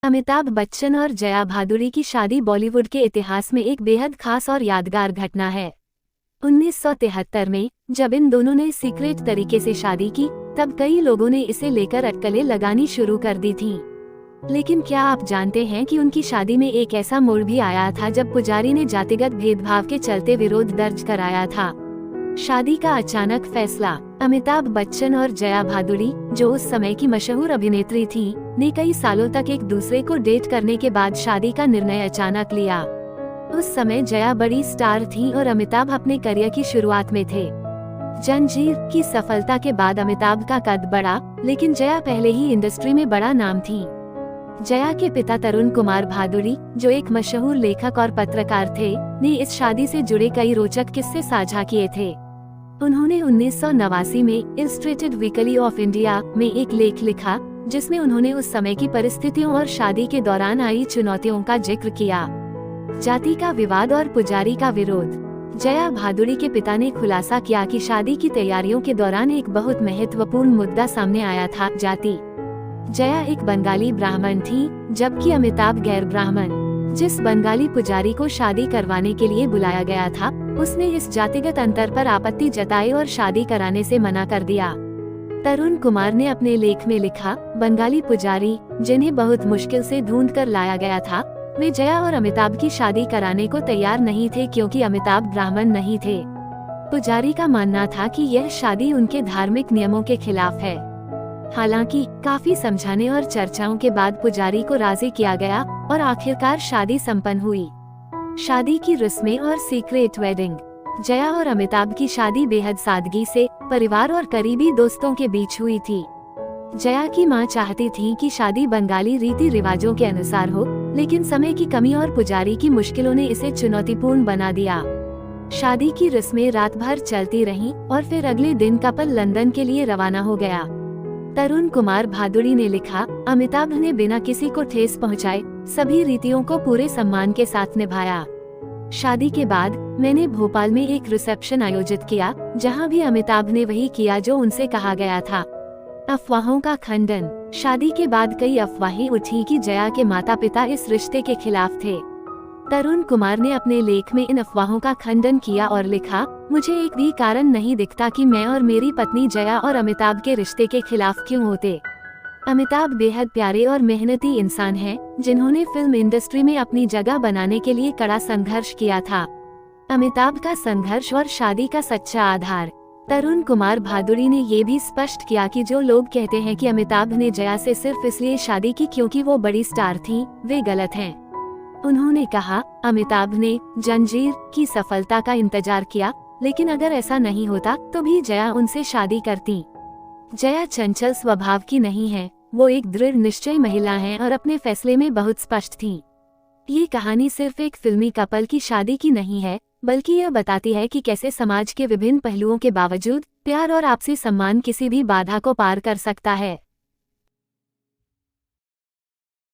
अमिताभ बच्चन और जया भादुड़ी की शादी बॉलीवुड के इतिहास में एक बेहद खास और यादगार घटना है। 1973 में जब इन दोनों ने सीक्रेट तरीके से शादी की, तब कई लोगों ने इसे लेकर अटकलें लगानी शुरू कर दी थीं। लेकिन क्या आप जानते हैं कि उनकी शादी में एक ऐसा मोड़ भी आया था जब पुजारी ने जातिगत भेदभाव के चलते विरोध दर्ज कराया था। शादी का अचानक फैसला। अमिताभ बच्चन और जया भादुड़ी, जो उस समय की मशहूर अभिनेत्री थीं, ने कई सालों तक एक दूसरे को डेट करने के बाद शादी का निर्णय अचानक लिया। उस समय जया बड़ी स्टार थीं और अमिताभ अपने करियर की शुरुआत में थे। जंजीर की सफलता के बाद अमिताभ का कद बढ़ा, लेकिन जया पहले ही इंडस्ट्री में बड़ा नाम थीं। जया के पिता तरुण कुमार भादुड़ी, जो एक मशहूर लेखक और पत्रकार थे, ने इस शादी से जुड़े कई रोचक किस्से साझा किए थे। उन्होंने 1989 में इलस्ट्रेटेड वीकली ऑफ इंडिया में एक लेख लिखा, जिसमें उन्होंने उस समय की परिस्थितियों और शादी के दौरान आई चुनौतियों का जिक्र किया। जाति का विवाद और पुजारी का विरोध। जया भादुड़ी के पिता ने खुलासा किया कि शादी की तैयारियों के दौरान एक बहुत महत्वपूर्ण मुद्दा सामने आया था, जाति। जया एक बंगाली ब्राह्मण थी, जबकि अमिताभ गैर ब्राह्मण। जिस बंगाली पुजारी को शादी करवाने के लिए बुलाया गया था, उसने इस जातिगत अंतर पर आपत्ति जताई और शादी कराने से मना कर दिया। तरुण कुमार ने अपने लेख में लिखा, बंगाली पुजारी, जिन्हें बहुत मुश्किल से ढूंढ कर लाया गया था, वे जया और अमिताभ की शादी कराने को तैयार नहीं थे क्योंकि अमिताभ ब्राह्मण नहीं थे। पुजारी का मानना था कि यह शादी उनके धार्मिक नियमों के खिलाफ है। हालांकि काफी समझाने और चर्चाओं के बाद पुजारी को राजी किया गया और आखिरकार शादी संपन्न हुई। शादी की रस्में और सीक्रेट वेडिंग। जया और अमिताभ की शादी बेहद सादगी से परिवार और करीबी दोस्तों के बीच हुई थी। जया की मां चाहती थी कि शादी बंगाली रीति रिवाजों के अनुसार हो, लेकिन समय की कमी और पुजारी की मुश्किलों ने इसे चुनौतीपूर्ण बना दिया। शादी की रस्में रात भर चलती रहीं और फिर अगले दिन कपल लंदन के लिए रवाना हो गया। तरुण कुमार भादुड़ी ने लिखा, अमिताभ ने बिना किसी को ठेस पहुंचाए सभी रीतियों को पूरे सम्मान के साथ निभाया। शादी के बाद मैंने भोपाल में एक रिसेप्शन आयोजित किया, जहां भी अमिताभ ने वही किया जो उनसे कहा गया था। अफवाहों का खंडन। शादी के बाद कई अफवाहें उठी कि जया के माता पिता इस रिश्ते के खिलाफ थे। तरुण कुमार ने अपने लेख में इन अफवाहों का खंडन किया और लिखा, मुझे एक भी कारण नहीं दिखता कि मैं और मेरी पत्नी जया और अमिताभ के रिश्ते के खिलाफ क्यों होते। अमिताभ बेहद प्यारे और मेहनती इंसान हैं, जिन्होंने फिल्म इंडस्ट्री में अपनी जगह बनाने के लिए कड़ा संघर्ष किया था। अमिताभ का संघर्ष और शादी का सच्चा आधार। तरुण कुमार भादुड़ी ने ये भी स्पष्ट किया कि जो लोग कहते हैं कि अमिताभ ने जया से सिर्फ इसलिए शादी की क्योंकि वो बड़ी स्टार थीं, वे गलत हैं। उन्होंने कहा, अमिताभ ने जंजीर की सफलता का इंतजार किया, लेकिन अगर ऐसा नहीं होता तो भी जया उनसे शादी करती। जया चंचल स्वभाव की नहीं है, वो एक दृढ़ निश्चयी महिला हैं और अपने फैसले में बहुत स्पष्ट थीं। ये कहानी सिर्फ एक फिल्मी कपल की शादी की नहीं है, बल्कि यह बताती है कि कैसे समाज के विभिन्न पहलुओं के बावजूद प्यार और आपसी सम्मान किसी भी बाधा को पार कर सकता है।